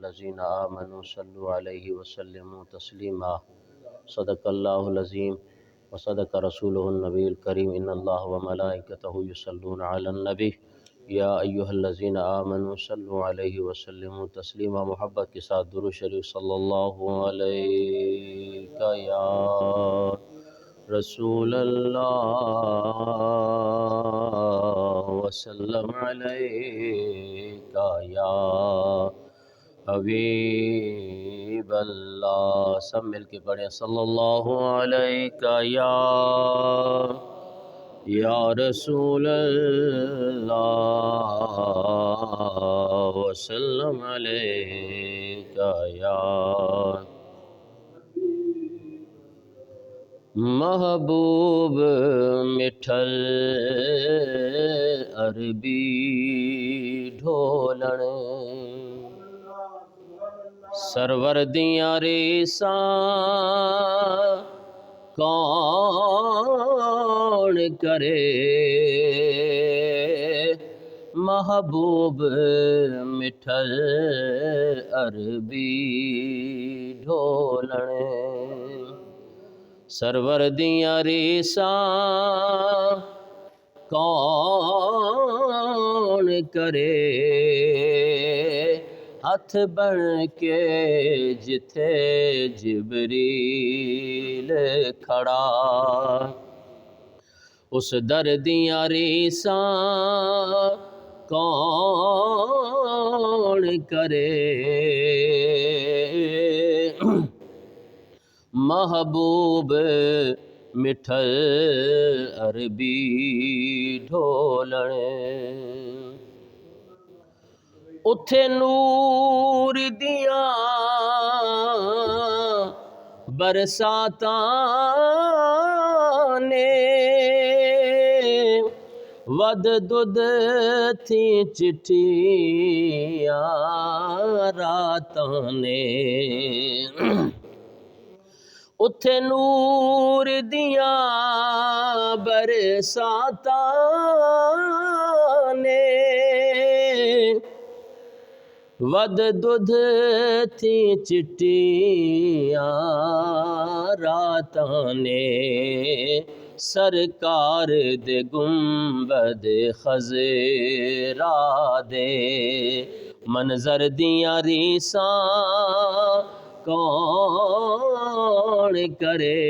الذین آمنوا صلوا علیہ وسلموا تسلیما صدق اللہ العظیم وصدق رسولہ النبی الکریم ان اللہ وملائکتہ یصلون علی النبی یا ایہا الذین آمنوا صلوا علیہ وسلموا تسلیما۔ محبت کے ساتھ درود شریف صلی اللہ علیہ یا رسول اللہ وسلم علیکہ یا حبیب اللہ۔ سب مل کے پڑھیں صلی اللہ علیکہ یا رسول اللہ وسلم علیکہ یا محبوب مٹھل عربی ڈھولن سرور دیاں ریساں کون کرے محبوب مٹھل عربی ڈھولن سرور دیاں ریساں کون کرے ہاتھ بن کے جتھے جبریل کھڑا اس در دیاں ریساں کون کرے محبوب مٹھل عربی ڈھولن اتھے نور دیاں برساتاں نے ود دودھ تھی چٹھیاں راتاں نے اتھے نور دیاں برساتاں نے ود دودھ تھی چٹیاں راتاں نے سرکار دے گنبد خضرا دے منظر دیاں ریساں کون کرے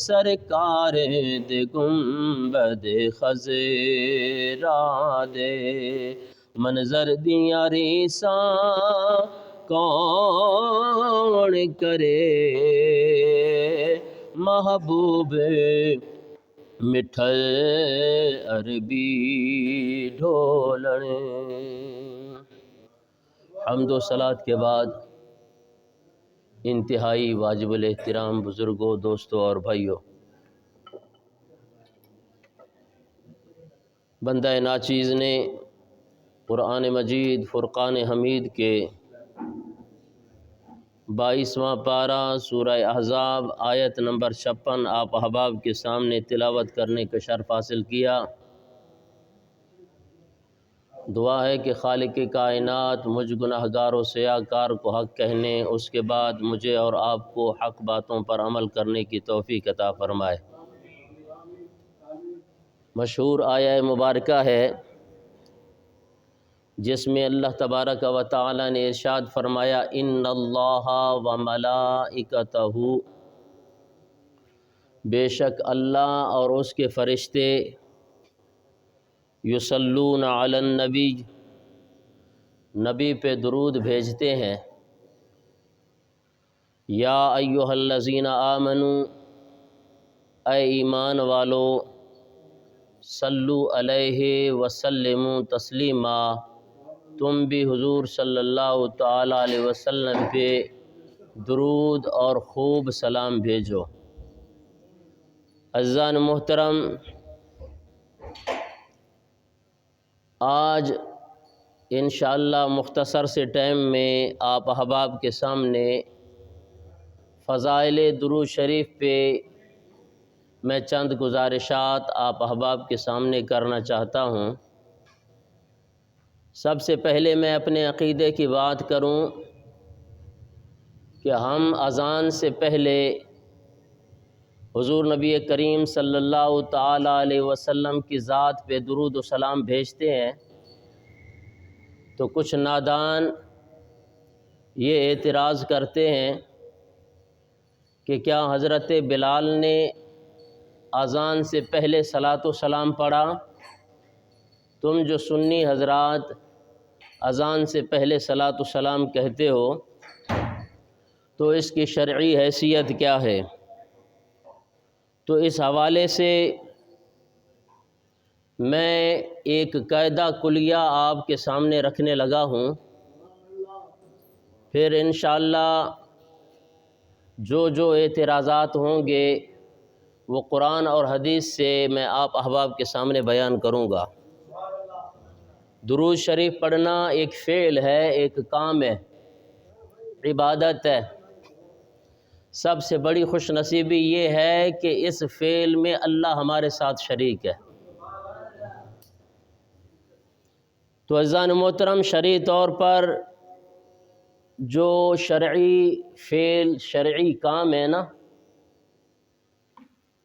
سرکار دے گنبد خضرا دے منظر دیاں ریساں کون کرے محبوب مٹھل عربی ڈھولن۔ حمد و صلات کے بعد انتہائی واجب الاحترام بزرگوں، دوستوں اور بھائیوں، بندہ ناچیز نے قرآن مجید فرقان حمید کے 22واں پارہ سورہ احزاب آیت نمبر 56 آپ احباب کے سامنے تلاوت کرنے کا شرف حاصل کیا۔ دعا ہے کہ خالق کائنات مجھ گناہگار و سیاہکار کو حق کہنے، اس کے بعد مجھے اور آپ کو حق باتوں پر عمل کرنے کی توفیق عطا فرمائے۔ مشہور آیہ مبارکہ ہے جس میں اللہ تبارک و تعالی نے ارشاد فرمایا ان اللہ و ملائکتہ، بے شک اللہ اور اس کے فرشتے یصلون علی النبی، نبی پہ درود بھیجتے ہیں۔ یا ایہا الذین آمنوا، اے ایمان والو، صلو علیہ وسلموا تسلیما، تم بھی حضور صلی اللہ تعالی علیہ وسلم پہ درود اور خوب سلام بھیجو۔ عزیزان محترم، آج انشاءاللہ مختصر سے ٹائم میں آپ احباب کے سامنے فضائل درود شریف پہ میں چند گزارشات آپ احباب کے سامنے کرنا چاہتا ہوں۔ سب سے پہلے میں اپنے عقیدے کی بات کروں کہ ہم اذان سے پہلے حضور نبی کریم صلی اللہ تعالیٰ علیہ وسلم کی ذات پہ درود و سلام بھیجتے ہیں، تو کچھ نادان یہ اعتراض کرتے ہیں کہ کیا حضرت بلال نے اذان سے پہلے صلاۃ و سلام پڑھا؟ تم جو سنی حضرات اذان سے پہلے صلاۃ و سلام کہتے ہو تو اس کی شرعی حیثیت کیا ہے؟ تو اس حوالے سے میں ایک قاعدہ کلیہ آپ کے سامنے رکھنے لگا ہوں، پھر انشاءاللہ جو اعتراضات ہوں گے وہ قرآن اور حدیث سے میں آپ احباب کے سامنے بیان کروں گا۔ درود شریف پڑھنا ایک فعل ہے، ایک کام ہے، عبادت ہے۔ سب سے بڑی خوش نصیبی یہ ہے کہ اس فعل میں اللہ ہمارے ساتھ شریک ہے۔ تو عزیزان محترم، شرعی طور پر جو شرعی فعل، شرعی کام ہے نا،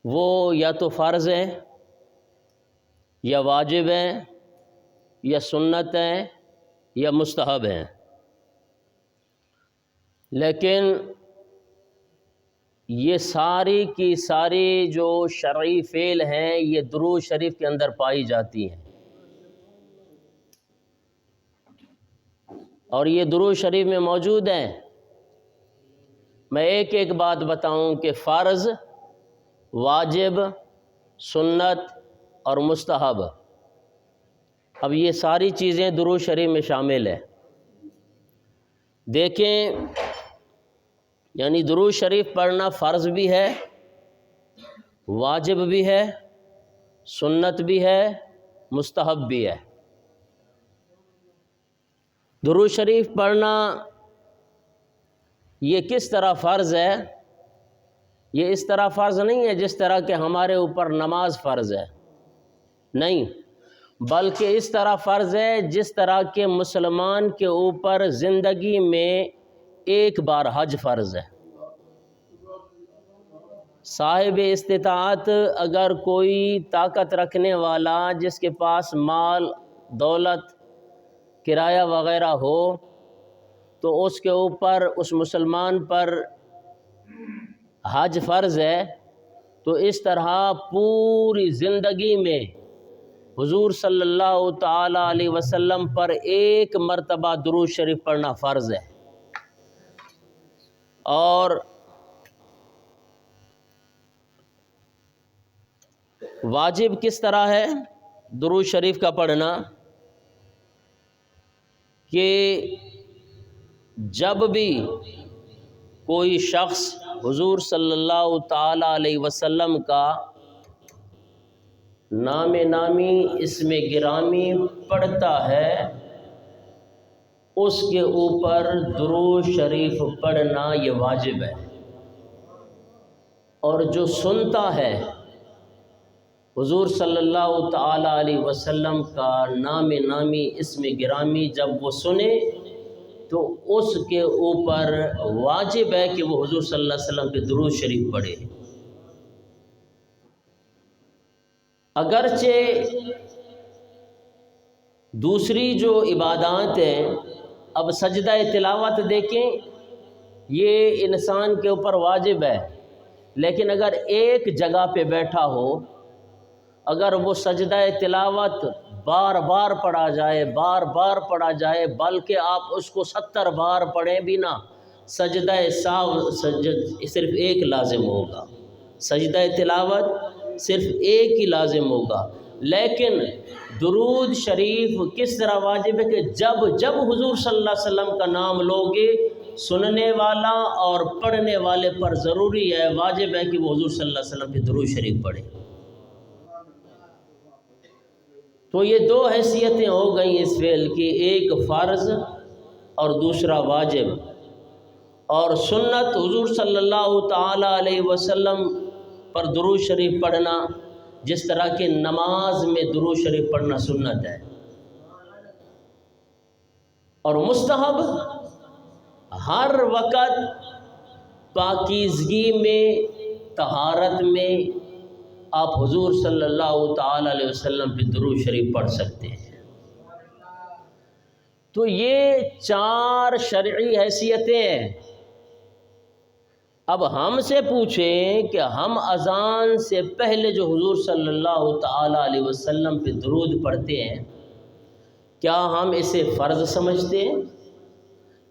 وہ یا تو فرض ہے یا واجب ہے یا سنت ہے یا مستحب ہے، لیکن یہ ساری کی ساری جو شرعی فعل ہیں یہ درود شریف کے اندر پائی جاتی ہیں، اور یہ درود شریف میں موجود ہیں۔ میں ایک ایک بات بتاؤں کہ فرض، واجب، سنت اور مستحب، اب یہ ساری چیزیں درود شریف میں شامل ہیں۔ دیکھیں، یعنی درود شریف پڑھنا فرض بھی ہے، واجب بھی ہے، سنت بھی ہے، مستحب بھی ہے۔ درود شریف پڑھنا یہ کس طرح فرض ہے؟ یہ اس طرح فرض نہیں ہے جس طرح کہ ہمارے اوپر نماز فرض ہے، نہیں، بلکہ اس طرح فرض ہے جس طرح کہ مسلمان کے اوپر زندگی میں ایک بار حج فرض ہے۔ صاحب استطاعت، اگر کوئی طاقت رکھنے والا جس کے پاس مال، دولت، کرایہ وغیرہ ہو، تو اس کے اوپر، اس مسلمان پر حج فرض ہے۔ تو اس طرح پوری زندگی میں حضور صلی اللہ تعالیٰ علیہ وسلم پر ایک مرتبہ درود شریف پڑھنا فرض ہے۔ اور واجب کس طرح ہے درود شریف کا پڑھنا؟ کہ جب بھی کوئی شخص حضور صلی اللہ تعالیٰ علیہ وسلم کا نام نامی، اسم گرامی پڑھتا ہے، اس کے اوپر درود شریف پڑھنا یہ واجب ہے۔ اور جو سنتا ہے حضور صلی اللہ تعالیٰ علیہ وسلم کا نام نامی، اسم گرامی، جب وہ سنے تو اس کے اوپر واجب ہے کہ وہ حضور صلی اللہ علیہ وسلم پہ درود شریف پڑھے۔ اگرچہ دوسری جو عبادات ہیں، اب سجدہ تلاوت دیکھیں، یہ انسان کے اوپر واجب ہے، لیکن اگر ایک جگہ پہ بیٹھا ہو، اگر وہ سجدہ تلاوت بار بار پڑھا جائے، بار بار پڑھا جائے، بلکہ آپ اس کو 70 بار پڑھیں بھی نہ، سجدہ سہو صرف ایک لازم ہوگا، سجدہ تلاوت صرف ایک ہی لازم ہوگا۔ لیکن درود شریف کس طرح واجب ہے کہ جب جب حضور صلی اللہ علیہ وسلم کا نام لوگے، سننے والا اور پڑھنے والے پر ضروری ہے، واجب ہے کہ وہ حضور صلی اللہ علیہ وسلم پہ درود شریف پڑھے۔ تو یہ دو حیثیتیں ہو گئیں اس فعل کی، ایک فرض اور دوسرا واجب۔ اور سنت حضور صلی اللہ تعالیٰ علیہ وسلم پر درود شریف پڑھنا، جس طرح کہ نماز میں درود شریف پڑھنا سنت ہے۔ اور مستحب ہر وقت پاکیزگی میں، طہارت میں آپ حضور صلی اللہ تعالی علیہ وسلم پہ درود شریف پڑھ سکتے ہیں۔ تو یہ 4 شرعی حیثیتیں ہیں۔ اب ہم سے پوچھیں کہ ہم اذان سے پہلے جو حضور صلی اللہ تعالی علیہ وسلم پہ درود پڑھتے ہیں، کیا ہم اسے فرض سمجھتے ہیں؟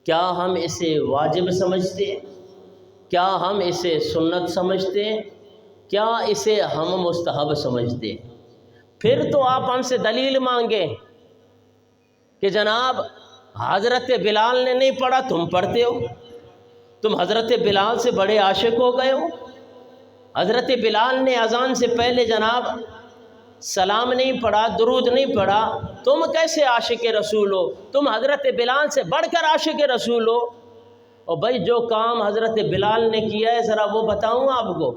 کیا ہم اسے واجب سمجھتے ہیں؟ کیا ہم اسے سنت سمجھتے ہیں؟ کیا اسے ہم مستحب سمجھتے ہیں؟ پھر تو آپ ہم سے دلیل مانگیں کہ جناب حضرت بلال نے نہیں پڑھا، تم پڑھتے ہو، تم حضرت بلال سے بڑے عاشق ہو گئے ہو۔ حضرت بلال نے اذان سے پہلے جناب سلام نہیں پڑھا، درود نہیں پڑھا، تم کیسے عاشق رسول ہو؟ تم حضرت بلال سے بڑھ کر عاشق رسول ہو۔ اور بھائی جو کام حضرت بلال نے کیا ہے ذرا وہ بتاؤں آپ کو۔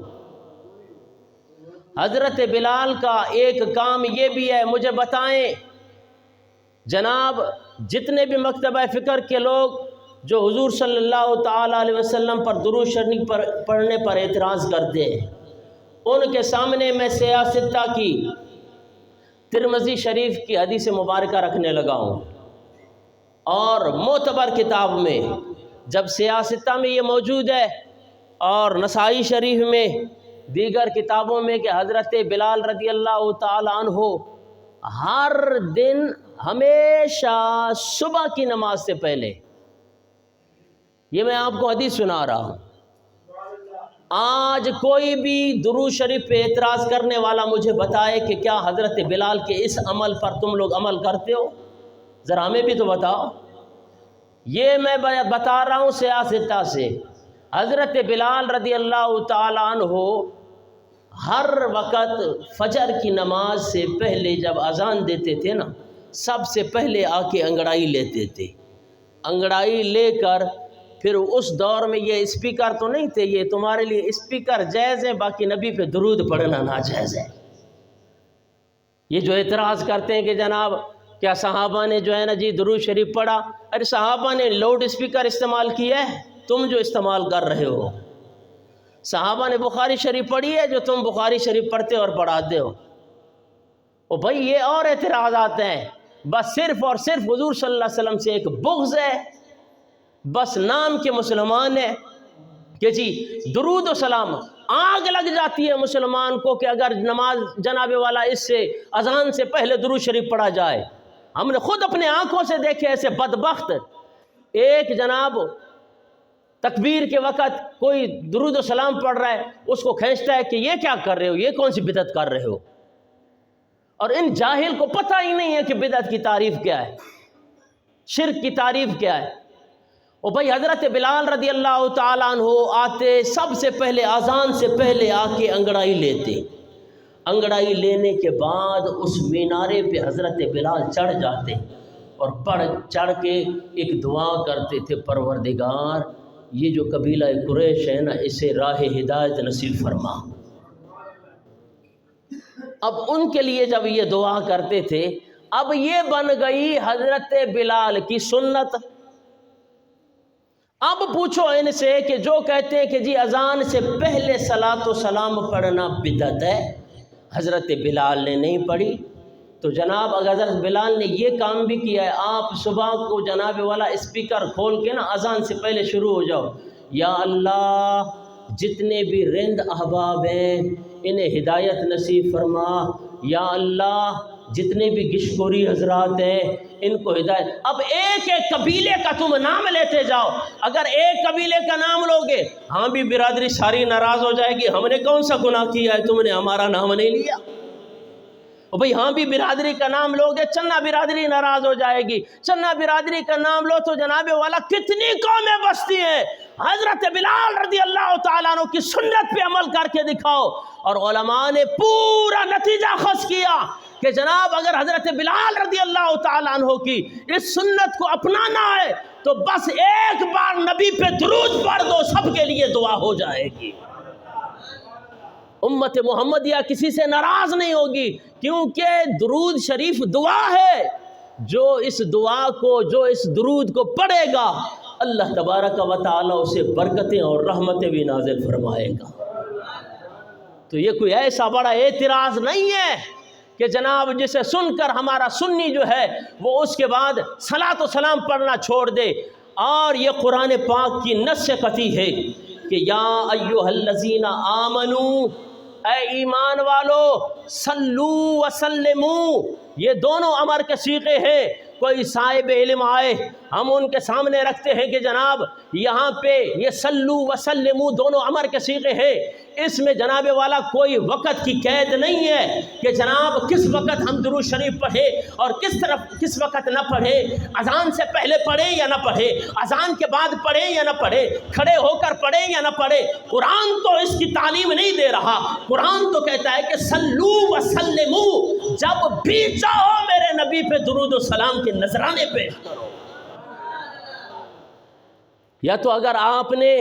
حضرت بلال کا ایک کام یہ بھی ہے، مجھے بتائیں جناب جتنے بھی مکتبہ فکر کے لوگ جو حضور صلی اللہ تعالی علیہ وسلم پر درود شریف پڑھنے پر اعتراض کرتے ہیں، ان کے سامنے میں سیاستہ کی ترمذی شریف کی حدیث مبارکہ رکھنے لگا ہوں، اور معتبر کتاب میں جب سیاستہ میں یہ موجود ہے، اور نسائی شریف میں، دیگر کتابوں میں، کہ حضرت بلال رضی اللہ تعالی عنہ ہر دن ہمیشہ صبح کی نماز سے پہلے، یہ میں آپ کو حدیث سنا رہا ہوں۔ آج کوئی بھی درود شریف پہ اعتراض کرنے والا مجھے بتائے کہ کیا حضرت بلال کے اس عمل پر تم لوگ عمل کرتے ہو؟ ذرا ہمیں بھی تو بتاؤ۔ یہ میں بتا رہا ہوں سیاستہ سے، حضرت بلال رضی اللہ تعالی عنہ ہر وقت فجر کی نماز سے پہلے جب اذان دیتے تھے نا، سب سے پہلے آ کے انگڑائی لیتے تھے۔ انگڑائی لے کر پھر اس دور میں یہ اسپیکر تو نہیں تھے، یہ تمہارے لیے اسپیکر جائز ہے، باقی نبی پہ درود پڑھنا ناجائز ہے۔ یہ جو اعتراض کرتے ہیں کہ جناب کیا صحابہ نے جو ہے نا جی درود شریف پڑھا، ارے صحابہ نے لاؤڈ اسپیکر استعمال کیا ہے، تم جو استعمال کر رہے ہو۔ صحابہ نے بخاری شریف پڑھی ہے جو تم بخاری شریف پڑھتے اور پڑھاتے ہو۔ اور بھائی یہ اور اعتراضات ہیں، بس صرف اور صرف حضور صلی اللہ علیہ وسلم سے ایک بغض ہے، بس نام کے مسلمان ہے کہ جی درود و سلام۔ آگ لگ جاتی ہے مسلمان کو کہ اگر نماز جناب والا اس سے اذان سے پہلے درود شریف پڑھا جائے۔ ہم نے خود اپنے آنکھوں سے دیکھے ایسے بدبخت، ایک جناب تکبیر کے وقت کوئی درود و سلام پڑھ رہا ہے، اس کو کھینچتا ہے کہ یہ کیا کر رہے ہو، یہ کون سی بدعت کر رہے ہو۔ اور ان جاہل کو پتہ ہی نہیں ہے کہ بدعت کی تعریف کیا ہے، شرک کی تعریف کیا ہے۔ اور بھائی حضرت بلال رضی اللہ تعالیٰ عنہ آتے، سب سے پہلے اذان سے پہلے آ کے انگڑائی لیتے، انگڑائی لینے کے بعد اس مینارے پہ حضرت بلال چڑھ جاتے اور چڑھ کے ایک دعا کرتے تھے، پروردگار یہ جو قبیلہ قریش ہے نا، اسے راہ ہدایت نصیب فرما۔ اب ان کے لیے جب یہ دعا کرتے تھے، اب یہ بن گئی حضرت بلال کی سنت۔ اب پوچھو ان سے کہ جو کہتے ہیں کہ جی اذان سے پہلے صلاۃ و سلام پڑھنا بدعت ہے، حضرت بلال نے نہیں پڑھی، تو جناب اگر حضرت بلال نے یہ کام بھی کیا ہے، آپ صبح کو جناب والا اسپیکر کھول کے نا اذان سے پہلے شروع ہو جاؤ، یا اللہ جتنے بھی رند احباب ہیں انہیں ہدایت نصیب فرما، یا اللہ جتنے بھی گشکوری حضرات ہیں ان کو ہدایت۔ اب ایک ایک قبیلے کا تم نام لیتے جاؤ، اگر ایک قبیلے کا نام لوگے، ہاں بھی برادری ساری ناراض ہو جائے گی، ہم نے کون سا گناہ کیا ہے تم نے ہمارا نام نہیں لیا۔ اور بھئی ہاں بھی برادری کا نام لوگے، چنا برادری ناراض ہو جائے گی، چنا برادری کا نام لو تو جناب والا کتنی قومیں بستی ہیں۔ حضرت بلال رضی اللہ تعالیٰ عنہ کی سنت پہ عمل کر کے دکھاؤ۔ اور علماء نے پورا نتیجہ خاص کیا کہ جناب اگر حضرت بلال رضی اللہ تعالیٰ عنہ کی اس سنت کو اپنانا ہے تو بس ایک بار نبی پہ درود پڑھ دو، سب کے لیے دعا ہو جائے گی۔ امت محمدیہ کسی سے ناراض نہیں ہوگی، کیونکہ درود شریف دعا ہے۔ جو اس دعا کو، جو اس درود کو پڑھے گا، اللہ تبارک و تعالیٰ اسے برکتیں اور رحمتیں بھی نازل فرمائے گا۔ تو یہ کوئی ایسا بڑا اعتراض نہیں ہے کہ جناب جسے سن کر ہمارا سنی جو ہے وہ اس کے بعد صلاۃ و سلام پڑھنا چھوڑ دے۔ اور یہ قرآن پاک کی نص قطعی ہے کہ یا ایھا الذین آمنو، اے ایمان والو، صلو وسلمو، یہ دونوں امر کے صیغے ہیں۔ کوئی صاحب علم آئے، ہم ان کے سامنے رکھتے ہیں کہ جناب یہاں پہ یہ صلو وسلمو دونوں امر کے صیغے ہیں، اس میں جناب والا کوئی وقت کی قید نہیں ہے کہ جناب کس وقت ہم درود شریف پڑھیں اور کس وقت نہ پڑھیں، اذان سے پہلے پڑھیں یا نہ پڑھیں، اذان کے بعد پڑھیں یا نہ پڑھیں، کھڑے ہو کر پڑھیں یا نہ پڑھیں۔ قرآن تو اس کی تعلیم نہیں دے رہا، قرآن تو کہتا ہے کہ صلو وسلمو، جب بھی چاہو میرے نبی پہ درود و سلام کے نذرانے پیش کرو۔ یا تو اگر آپ نے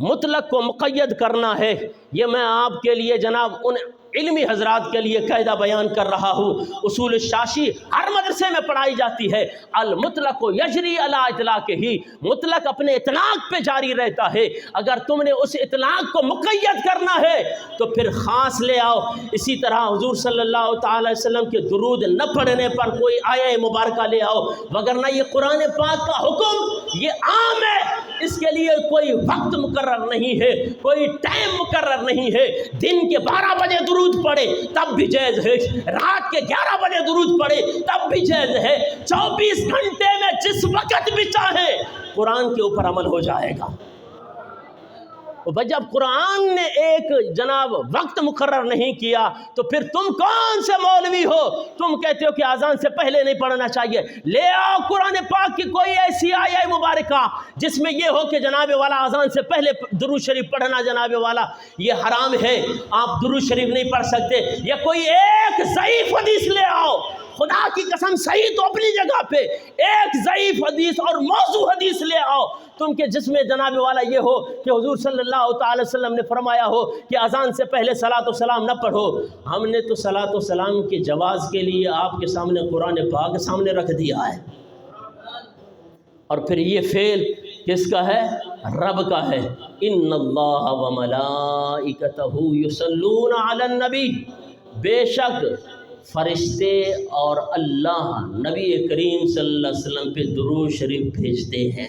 مطلق کو مقید کرنا ہے، یہ میں آپ کے لیے جناب ان علمی حضرات کے لیے قاعدہ بیان کر رہا ہوں، اصول الشاشی ہر مدرسے میں پڑھائی جاتی ہے، المطلق یجری علی اطلاقہ ہی، مطلق اپنے اطلاق پہ جاری رہتا ہے۔ اگر تم نے اس اطلاق کو مقید کرنا ہے تو پھر خاص لے آؤ۔ اسی طرح حضور صلی اللہ تعالی وسلم کے درود نہ پڑھنے پر کوئی آیہ مبارکہ لے آؤ، وگرنہ یہ قرآن پاک کا حکم یہ عام ہے، اس کے لیے کوئی وقت مقرر نہیں ہے، کوئی ٹائم مقرر نہیں ہے۔ دن کے 12 بجے درود پڑھے تب بھی جائز ہے، رات کے 11 بجے درود پڑھے تب بھی جائز ہے، 24 گھنٹے میں جس وقت بھی چاہے قرآن کے اوپر عمل ہو جائے گا۔ جب قرآن نے ایک جناب وقت مقرر نہیں کیا تو پھر تم کون سے مولوی ہو، تم کہتے ہو کہ اذان سے پہلے نہیں پڑھنا چاہیے؟ لے آؤ قرآن پاک کی کوئی ایسی آیہ مبارکہ جس میں یہ ہو کہ جناب والا اذان سے پہلے درود شریف پڑھنا جناب والا یہ حرام ہے، آپ درود شریف نہیں پڑھ سکتے۔ یا کوئی ایک ضعیف حدیث لے آؤ، خدا کی قسم صحیح تو اپنی جگہ پہ، ایک ضعیف حدیث اور موضوع حدیث لے آؤ تم کے جس میں جناب والا یہ ہو کہ حضور صلی اللہ تعالی وسلم نے فرمایا ہو کہ اذان سے پہلے صلاۃ و سلام نہ پڑھو۔ ہم نے تو صلاۃ و سلام کے جواز کے لیے آپ کے سامنے قرآن پاک سامنے رکھ دیا ہے، اور پھر یہ فعل کس کا ہے؟ رب کا ہے۔ ان اللہ وملائکتہ یصلون علی النبی، بے شک فرشتے اور اللہ نبی کریم صلی اللہ علیہ وسلم پہ درود شریف بھیجتے ہیں۔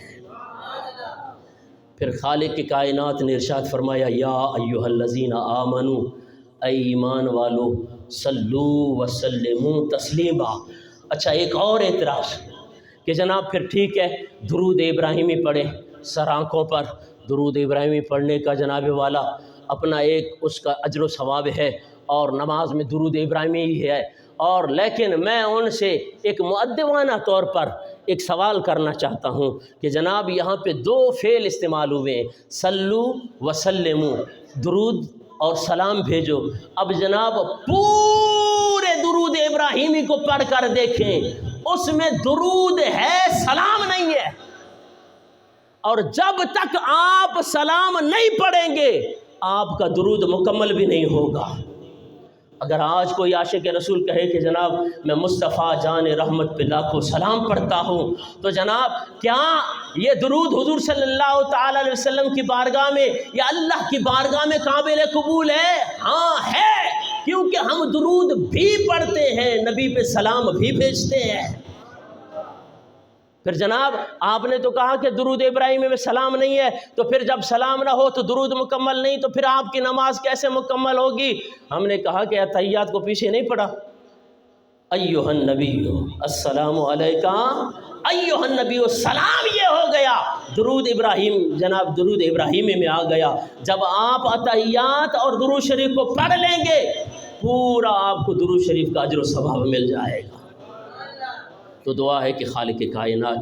پھر خالق کی کائنات نے ارشاد فرمایا یا ایھا الذین آمنو، اے ایمان والو، صلو وسلموا تسلیما۔ اچھا ایک اور اعتراض کہ جناب پھر ٹھیک ہے درود ابراہیمی پڑھیں، سر آنکھوں پر درود ابراہیمی پڑھنے کا جناب والا اپنا ایک اس کا اجر و ثواب ہے، اور نماز میں درود ابراہیمی ہی ہے، اور لیکن میں ان سے ایک مؤدبانہ طور پر ایک سوال کرنا چاہتا ہوں کہ جناب یہاں پہ 2 فعل استعمال ہوئے ہیں، صلو وسلمو، درود اور سلام بھیجو۔ اب جناب پورے درود ابراہیمی کو پڑھ کر دیکھیں، اس میں درود ہے، سلام نہیں ہے، اور جب تک آپ سلام نہیں پڑھیں گے آپ کا درود مکمل بھی نہیں ہوگا۔ اگر آج کوئی عاشق رسول کہے کہ جناب میں مصطفیٰ جان رحمت پہ لاکھوں سلام پڑھتا ہوں، تو جناب کیا یہ درود حضور صلی اللہ تعالی علیہ وسلم کی بارگاہ میں یا اللہ کی بارگاہ میں قابل قبول ہے؟ ہاں ہے، کیونکہ ہم درود بھی پڑھتے ہیں، نبی پہ سلام بھی بھیجتے ہیں۔ پھر جناب آپ نے تو کہا کہ درود ابراہیمی میں سلام نہیں ہے، تو پھر جب سلام نہ ہو تو درود مکمل نہیں، تو پھر آپ کی نماز کیسے مکمل ہوگی؟ ہم نے کہا کہ اتحیات کو پیچھے نہیں پڑھا، ایھا النبی السلام علیکہ، ایھا النبی، سلام یہ ہو گیا، درود ابراہیم جناب درود ابراہیمی میں آ گیا۔ جب آپ اتحیات اور درود شریف کو پڑھ لیں گے پورا آپ کو درود شریف کا اجر و ثواب مل جائے گا۔ تو دعا ہے کہ خالق کائنات